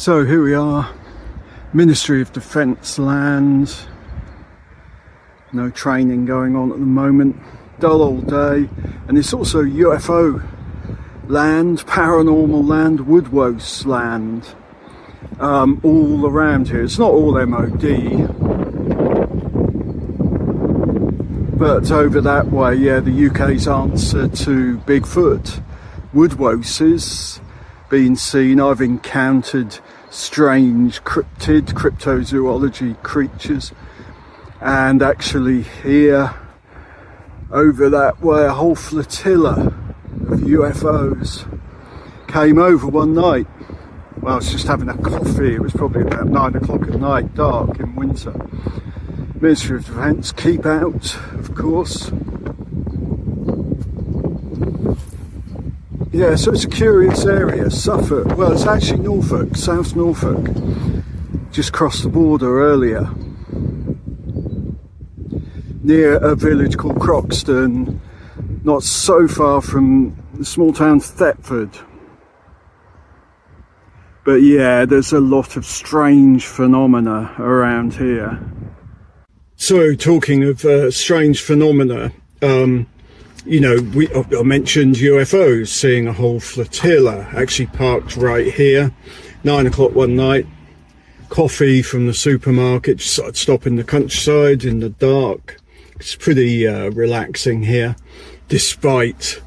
So here we are, Ministry of Defence land. No training going on at the moment, dull all day, and it's also UFO land, paranormal land, Woodwose land, all around here. It's not all MOD, but over that way, yeah, the UK's answer to Bigfoot, Woodwoses been seen. I've encountered strange cryptozoology creatures, and actually here over that way a whole flotilla of UFOs came over one night. Well, I was just having a coffee. It was probably about 9 o'clock at night, dark in winter. Ministry of Defence, keep out, of course. Yeah, so it's a curious area. Suffolk, well, it's actually Norfolk, South Norfolk. Just crossed the border earlier, near a village called Croxton, not so far from the small town Thetford. But yeah, there's a lot of strange phenomena around here. So talking of strange phenomena, you know, I mentioned UFOs, seeing a whole flotilla, actually parked right here, 9 o'clock one night, coffee from the supermarket, just sort of stop in the countryside in the dark. It's pretty relaxing here, despite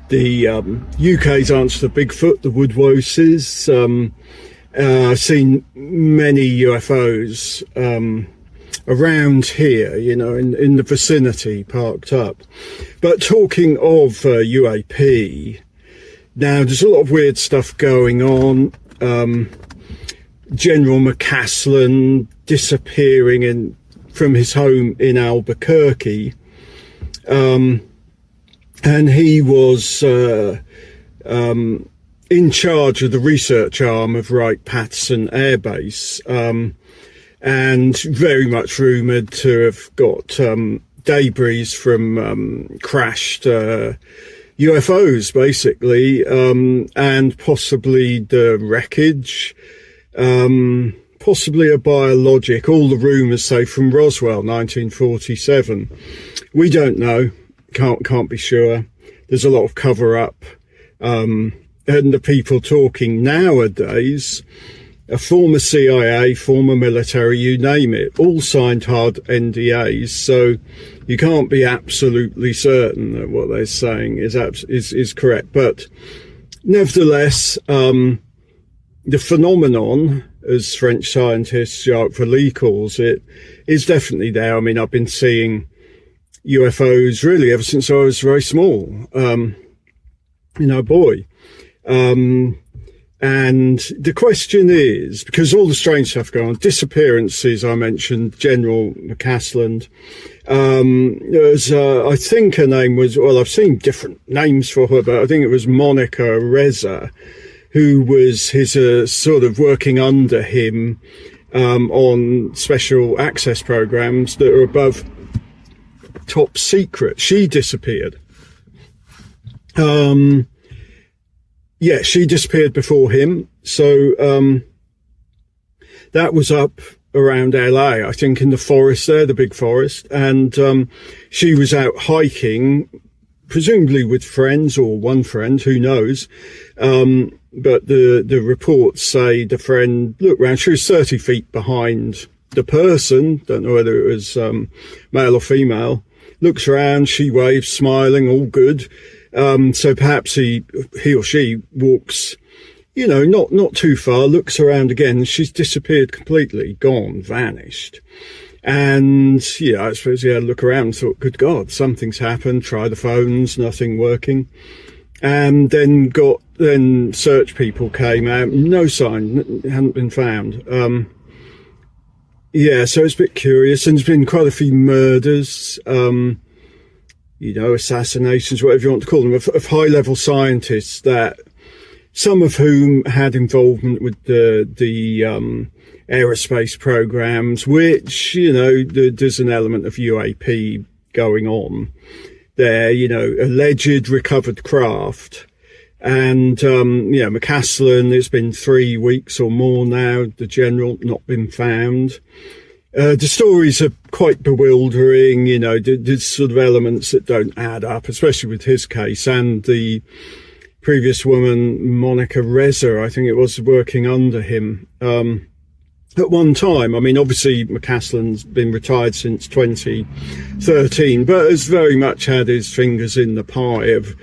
the UK's answer to Bigfoot, the Woodwoses. I've seen many UFOs around here, you know, in the vicinity, parked up. But talking of UAP, now there's a lot of weird stuff going on. General McCasland disappearing from his home in Albuquerque, and he was in charge of the research arm of Wright-Patterson Air Base, and very much rumoured to have got debris from crashed UFOs, basically, and possibly the wreckage, possibly a biologic. All the rumours say from Roswell, 1947. We don't know, can't be sure. There's a lot of cover-up, and the people talking nowadays, a former CIA, former military, you name it, all signed hard NDAs, so you can't be absolutely certain that what they're saying is correct. But nevertheless, the phenomenon, as French scientist Jacques Vallée calls it, is definitely there. I mean, I've been seeing UFOs really ever since I was very small, you know, boy. And the question is, because all the strange stuff going on, disappearances, I mentioned General McCasland. There's, I think her name was, well, I've seen different names for her, but I think it was Monica Reza, who was his sort of working under him on special access programs that are above top secret. She disappeared. Yeah, she disappeared before him. So that was up around LA, I think, in the forest there, the big forest. And she was out hiking, presumably with friends or one friend, who knows. But the reports say the friend looked round. She was 30 feet behind the person. Don't know whether it was male or female. Looks around, she waves, smiling, all good. So perhaps he or she walks, you know, not too far, looks around again. She's disappeared completely, gone, vanished. And yeah, I suppose he had a look around and thought, good God, something's happened. Try the phones, nothing working. And then search people came out, no sign, hadn't been found. Yeah, so it's a bit curious. And there's been quite a few murders, you know, assassinations, whatever you want to call them, of high-level scientists, that some of whom had involvement with the aerospace programs, which, you know, there's an element of UAP going on there, you know, alleged recovered craft And, McCasland, it's been 3 weeks or more now, the General, not been found. The stories are quite bewildering, there's sort of elements that don't add up, especially with his case, and the previous woman, Monica Reza, I think it was, working under him. At one time, obviously McCasland's been retired since 2013, but has very much had his fingers in the pie of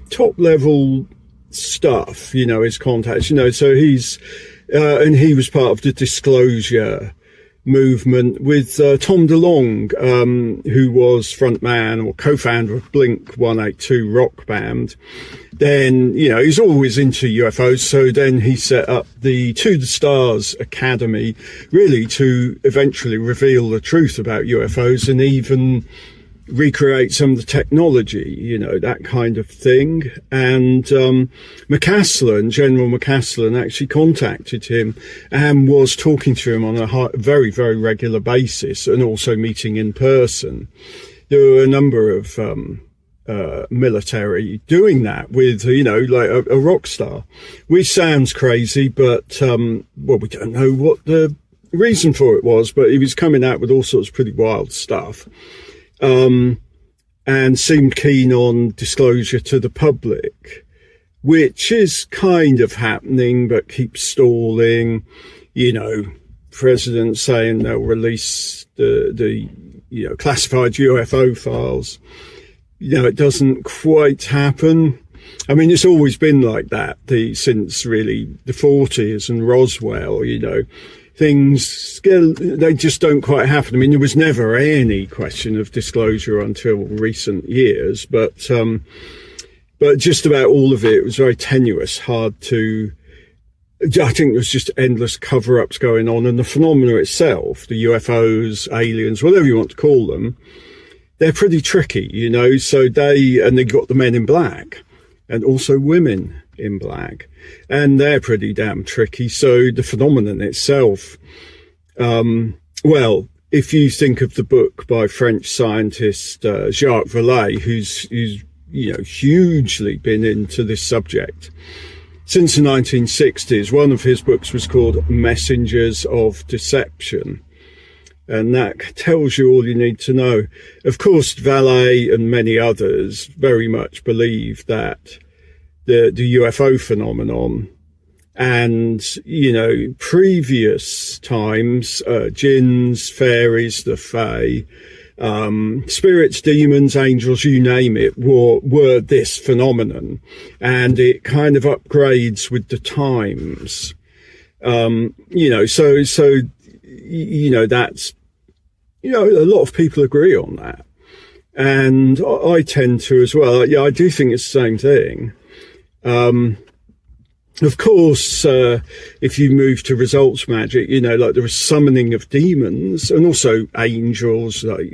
top level stuff, his contacts, so he's, and he was part of the disclosure movement with Tom DeLonge, who was frontman or co-founder of Blink 182 rock band. Then, he's always into UFOs. So then he set up the To the Stars Academy, really to eventually reveal the truth about UFOs and even recreate some of the technology, that kind of thing. And McCasland, General McCasland, actually contacted him and was talking to him on a very, very regular basis, and also meeting in person. There were a number of military doing that with, like a rock star, which sounds crazy, but we don't know what the reason for it was, but he was coming out with all sorts of pretty wild stuff. And seemed keen on disclosure to the public, which is kind of happening, but keeps stalling. President saying they'll release the classified UFO files. It doesn't quite happen. It's always been like that since really the 40s and Roswell, things, they just don't quite happen. There was never any question of disclosure until recent years, but just about all of it was very tenuous, hard to, I think there's just endless cover-ups going on, and the phenomena itself, the UFOs, aliens, whatever you want to call them, they're pretty tricky, so they got the men in black and also women in black, and they're pretty damn tricky. So the phenomenon itself, if you think of the book by French scientist Jacques Vallée, who's hugely been into this subject since the 1960s, one of his books was called Messengers of Deception, and that tells you all you need to know. Of course, Vallée and many others very much believe that the UFO phenomenon and, previous times, jinns, fairies, the fae, spirits, demons, angels, you name it, were this phenomenon, and it kind of upgrades with the times. That's, a lot of people agree on that. And I tend to as well. I do think it's the same thing. Of course, if you move to results magic, like there was summoning of demons and also angels, like,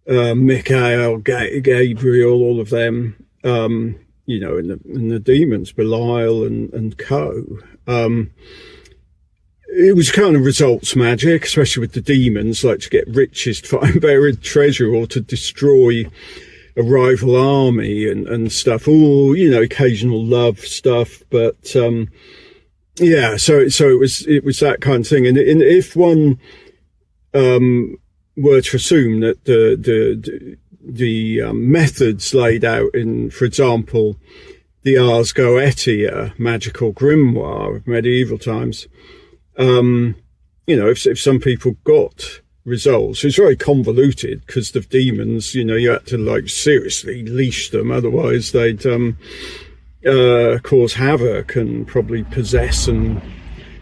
Michael, Gabriel, all of them, and the demons, Belial and co. It was kind of results magic, especially with the demons, like to get riches, to find buried treasure, or to destroy a rival army and stuff, all, occasional love stuff. But, so it was that kind of thing. And if one, were to assume that the methods laid out in, for example, the Ars Goetia magical grimoire of medieval times, if some people got results, it's very convoluted because the demons, you had to seriously leash them, otherwise they'd cause havoc and probably possess and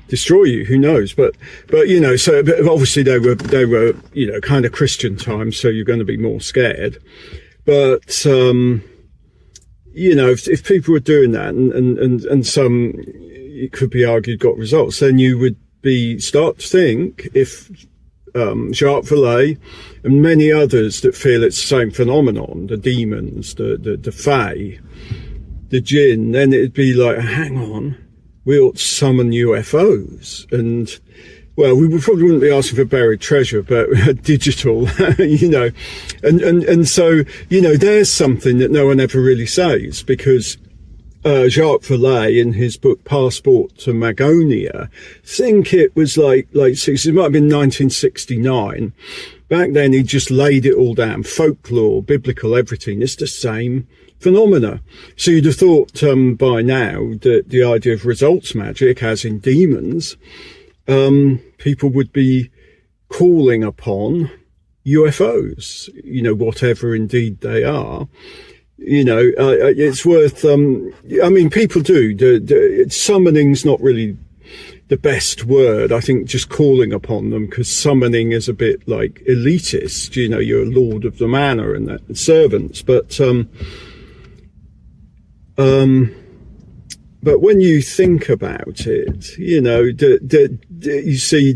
destroy you, who knows. But obviously they were kind of Christian times, so you're going to be more scared. But if people were doing that and some, it could be argued, got results, then you would start to think, if Jacques Vallée and many others that feel it's the same phenomenon, the demons, the fae, the jinn, then it'd be like, hang on, we ought to summon UFOs. And well, we probably wouldn't be asking for buried treasure, but digital, you know. And so, you know, there's something that no one ever really says, because Jacques Vallée, in his book Passport to Magonia, I think it was like 60s, it might have been 1969. Back then, he just laid it all down, folklore, biblical, everything. It's the same phenomena. So you'd have thought by now that the idea of results magic, as in demons, people would be calling upon UFOs, you know, whatever indeed they are. You know, it's worth, I mean, people do, summoning's not really the best word. I think just calling upon them, because summoning is a bit like elitist, you know, you're a lord of the manor and that, servants, but when you think about it, you know, you see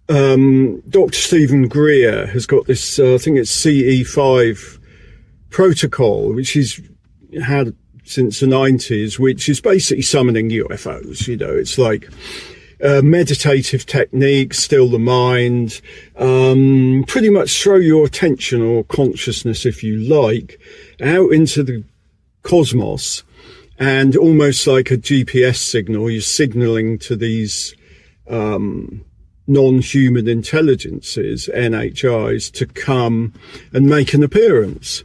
Dr. Stephen Greer has got this, I think it's CE5 protocol, which he's had since the 90s, which is basically summoning UFOs. You know, it's like meditative techniques, still the mind, pretty much throw your attention or consciousness, if you like, out into the cosmos, and almost like a GPS signal, you're signaling to these non-human intelligences, NHIs, to come and make an appearance.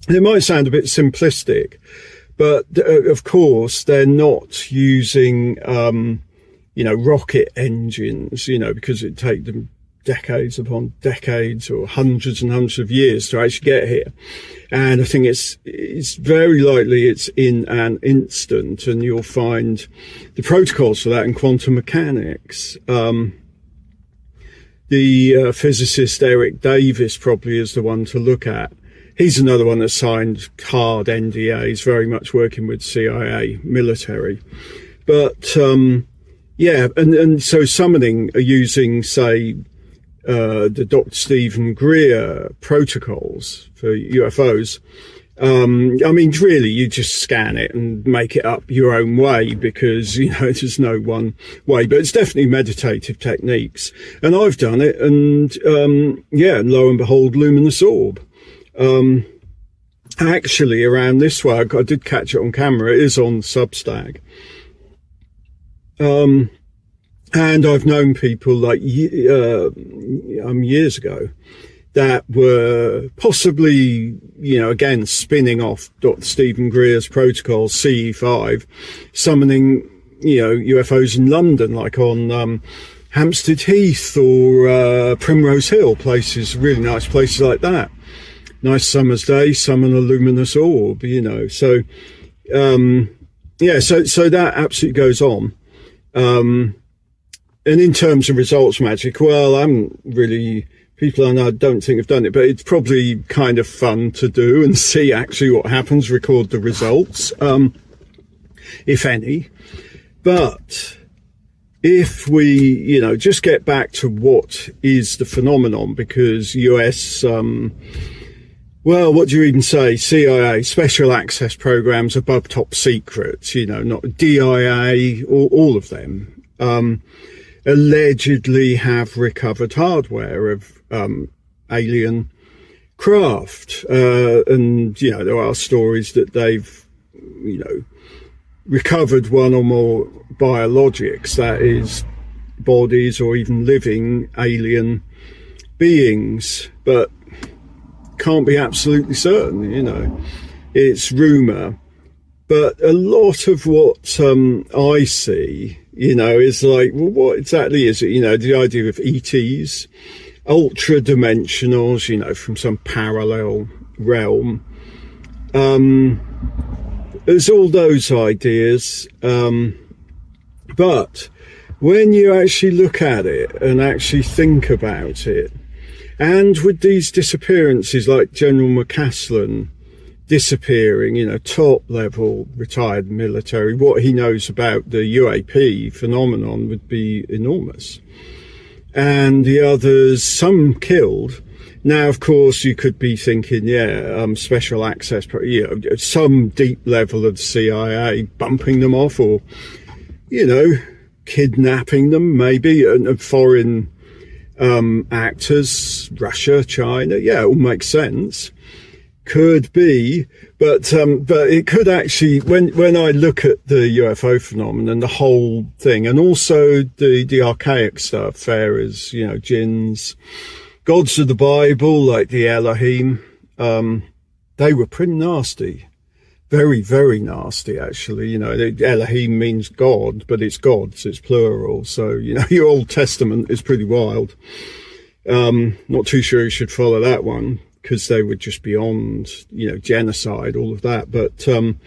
It might sound a bit simplistic, but of course they're not using, you know, rocket engines, you know, because it'd take them decades upon decades or hundreds and hundreds of years to actually get here. And I think it's very likely it's in an instant, and you'll find the protocols for that in quantum mechanics. The physicist Eric Davis probably is the one to look at. He's another one that signed hard NDAs, very much working with CIA military. But yeah, and so summoning are using, say, the Dr. Stephen Greer protocols for UFOs. I mean, really, you just scan it and make it up your own way, because, you know, there's no one way, but it's definitely meditative techniques. And I've done it, and yeah, and lo and behold, luminous orb. Actually, around this way, I did catch it on camera. It is on Substack. And I've known people like years ago that were possibly, you know, again, spinning off Dr. Stephen Greer's protocol, CE5, summoning, you know, UFOs in London, like on Hampstead Heath or Primrose Hill, places, really nice places like that. Nice summer's day, summon a luminous orb, you know. So, yeah, so that absolutely goes on. And in terms of results magic, well, I'm really, people I know don't think have done it, but it's probably kind of fun to do and see actually what happens, record the results, if any. But if we, you know, just get back to what is the phenomenon, because US, well, what do you even say? CIA, special access programs above top secrets, you know, not DIA, all of them, allegedly have recovered hardware of alien craft. And, you know, there are stories that they've, you know, recovered one or more biologics, that is, bodies or even living alien beings, but can't be absolutely certain, you know. It's rumour. But a lot of what I see, you know, is like, well, what exactly is it? You know, the idea of ETs, ultra-dimensionals, you know, from some parallel realm. There's all those ideas. But when you actually look at it and actually think about it, and with these disappearances like General McCasland disappearing, you know, top level retired military, what he knows about the UAP phenomenon would be enormous. And the others, some killed. Now, of course, you could be thinking, yeah, special access, you know, some deep level of CIA bumping them off, or, you know, kidnapping them, maybe, and foreign actors, Russia, China. Yeah, it all makes sense. Could be, but it could actually, when I look at the UFO phenomenon, the whole thing, and also the archaic stuff, pharaohs, jinns, gods of the Bible, like the Elohim, they were pretty nasty. Very, very nasty, actually. Elohim means God, but it's gods, it's plural. So, your Old Testament is pretty wild. Not too sure you should follow that one, because they were just beyond, genocide, all of that. But, and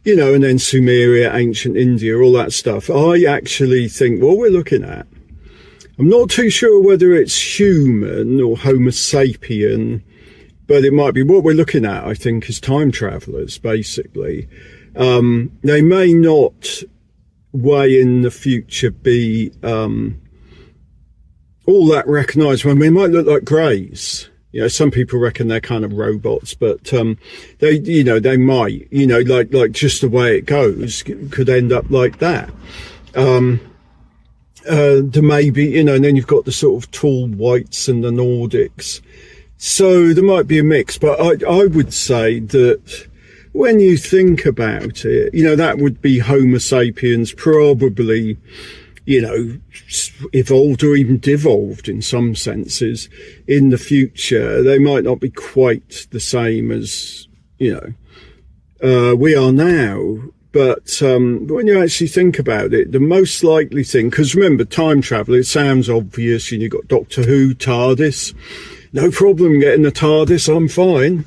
then Sumeria, ancient India, all that stuff. I actually think what we're looking at, I'm not too sure whether it's human or Homo sapien, but it might be what we're looking at, I think, is time travelers, basically. They may not way in the future be all that recognised. They might look like greys. Some people reckon they're kind of robots, but they might, like just the way it goes could end up like that. There may be, and then you've got the sort of tall whites and the Nordics. So there might be a mix, but I would say that when you think about it, that would be Homo sapiens, probably, evolved or even devolved in some senses in the future. They might not be quite the same as, we are now. But when you actually think about it, the most likely thing, because remember, time travel, it sounds obvious, you've got Doctor Who, TARDIS. No problem getting a TARDIS, I'm fine.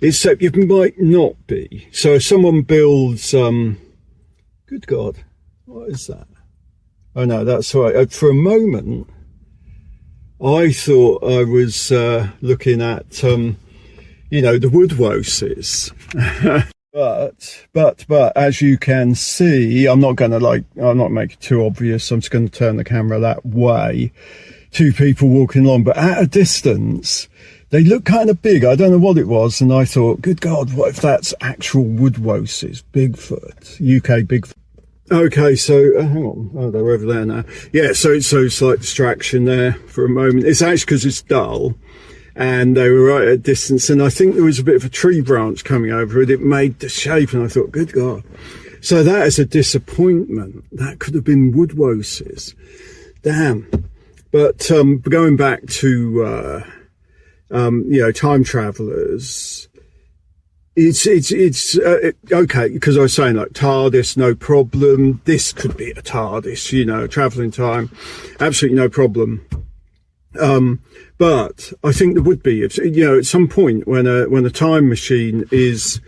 Except you might not be. So if someone builds, good God, what is that? Oh no, that's all right. For a moment, I thought I was looking at, the Woodwoses. But as you can see, I'm not making it too obvious. I'm just going to turn the camera that way. Two people walking along, but at a distance, they look kind of big. I don't know what it was. And I thought, good God, what if that's actual Woodwoses, Bigfoot, UK Bigfoot? Okay, so hang on. Oh, they're over there now. Yeah, so slight distraction there for a moment. It's actually because it's dull. And they were right at a distance, and I think there was a bit of a tree branch coming over it. It made the shape, and I thought, good God. So that is a disappointment. That could have been Woodwoses. Damn. But going back to, time travelers, it's okay, because I was saying, like, TARDIS, no problem. This could be a TARDIS, traveling time, absolutely no problem. But I think there would be, at some point when a time machine is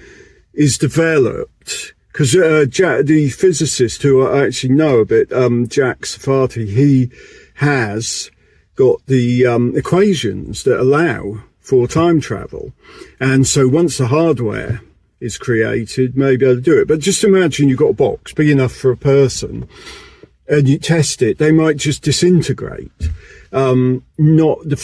developed, because the physicist who I actually know a bit, Jack Safati, he has got the equations that allow for time travel, and so once the hardware is created, maybe able to do it. But just imagine you've got a box big enough for a person, and you test it, they might just disintegrate. Not the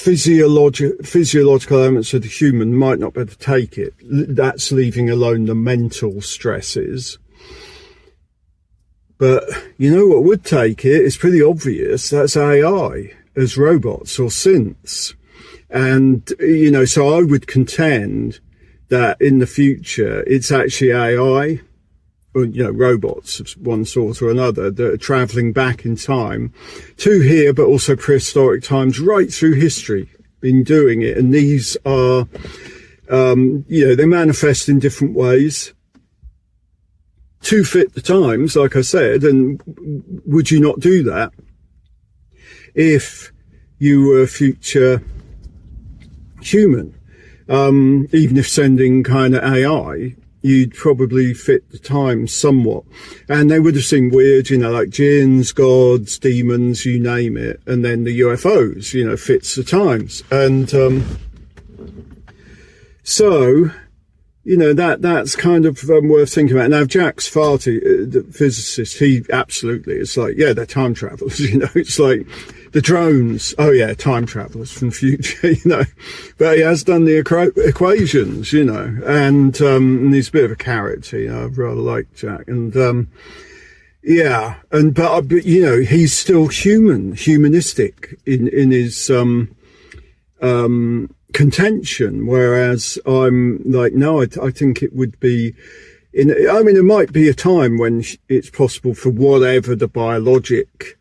physiological elements of the human might not be able to take it. That's leaving alone the mental stresses. But what would take it is pretty obvious. That's AI as robots or synths. And, so I would contend that in the future, it's actually AI, or, robots of one sort or another that are traveling back in time to here, but also prehistoric times right through history, been doing it. And these are, they manifest in different ways to fit the times, like I said. And would you not do that if you were a future human? Even if sending kind of AI, you'd probably fit the times somewhat. And they would have seemed weird, like jinns, gods, demons, you name it. And then the UFOs, fits the times. And so, that's kind of worth thinking about. Now, Jack Safati, the physicist, he absolutely, it's like, yeah, they're time travelers, it's like the drones. Oh yeah, time travelers from the future, but he has done the equations, and he's a bit of a character, I rather like Jack. And, Yeah, but you know, he's still humanistic in his contention, whereas I'm like, no, I think it would be I mean, there might be a time when it's possible for whatever the biologic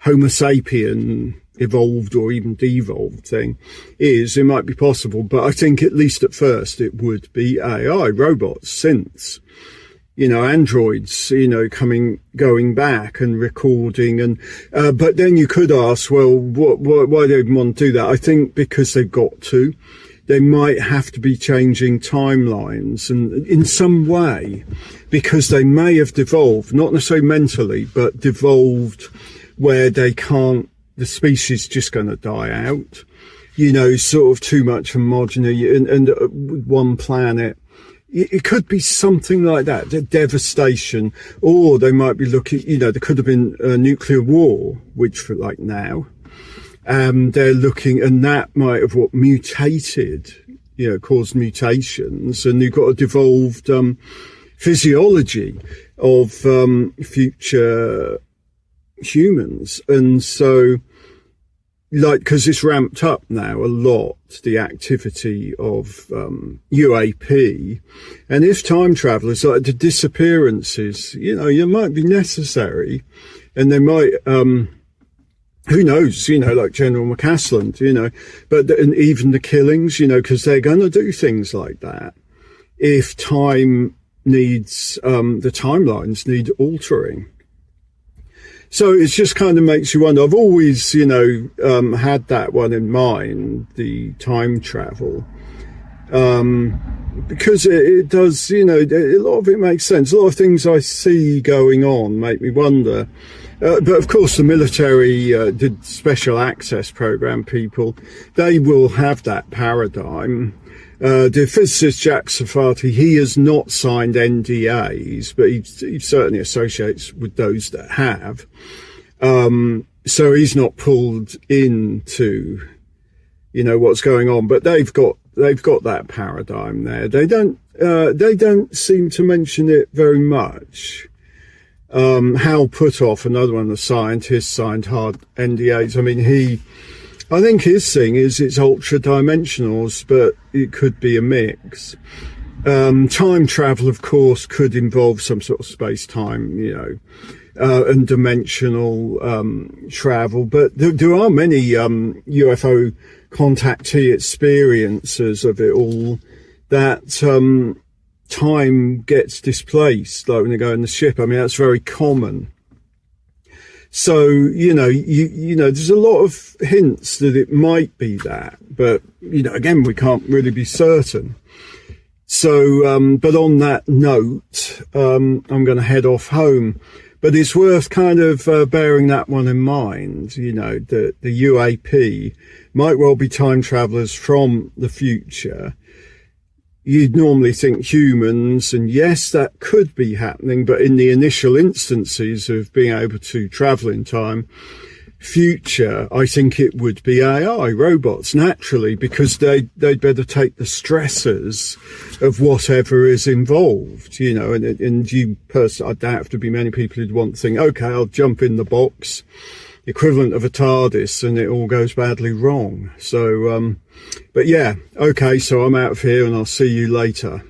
Homo sapien evolved or even devolved thing is, it might be possible, but I think at least at first it would be AI, robots, synths, you know, androids, you know, going back and recording. And but then you could ask, well, why do they want to do that? I think because they've got to. They might have to be changing timelines and in some way, because they may have devolved, not necessarily mentally, but devolved where they can't, the species just going to die out, you know, sort of too much homogeneity and one planet. It could be something like that, the devastation, or they might be looking, you know, there could have been a nuclear war, which for like now, they're looking, and that might have mutated, you know, caused mutations, and you've got a devolved physiology of future humans. And so, like, because it's ramped up now a lot, the activity of UAP, and if time travelers, like the disappearances, you know, you might be necessary, and they might who knows, you know, like General McCasland, you know, and even the killings, you know, because they're going to do things like that if time needs, the timelines need altering. So it just kind of makes you wonder. I've always, you know, had that one in mind, the time travel, because it does, you know, a lot of it makes sense. A lot of things I see going on make me wonder. But of course, the military, the special access program people, they will have that paradigm. The physicist Jack Safati, he has not signed NDAs, but he certainly associates with those that have. So he's not pulled into, you know, what's going on. But they've got that paradigm there. They don't seem to mention it very much. Hal Puthoff, another one of the scientists, signed hard NDAs. I mean, I think his thing is it's ultra dimensionals, but it could be a mix. Time travel, of course, could involve some sort of space-time, you know, and dimensional travel. But there are many UFO contactee experiences of it all that time gets displaced, like when they go in the ship. I mean, that's very common. So, you know, you know, there's a lot of hints that it might be that, but, you know, again, we can't really be certain. So, but on that note, I'm going to head off home, but it's worth kind of bearing that one in mind, you know, that the UAP might well be time travelers from the future. You'd normally think humans, and yes, that could be happening, but in the initial instances of being able to travel in time, future, I think it would be AI, robots, naturally, because they'd better take the stresses of whatever is involved, you know, and you personally, I doubt to be many people who'd want to think, okay, I'll jump in the box, equivalent of a TARDIS, and it all goes badly wrong. So, but yeah, okay, so I'm out of here and I'll see you later.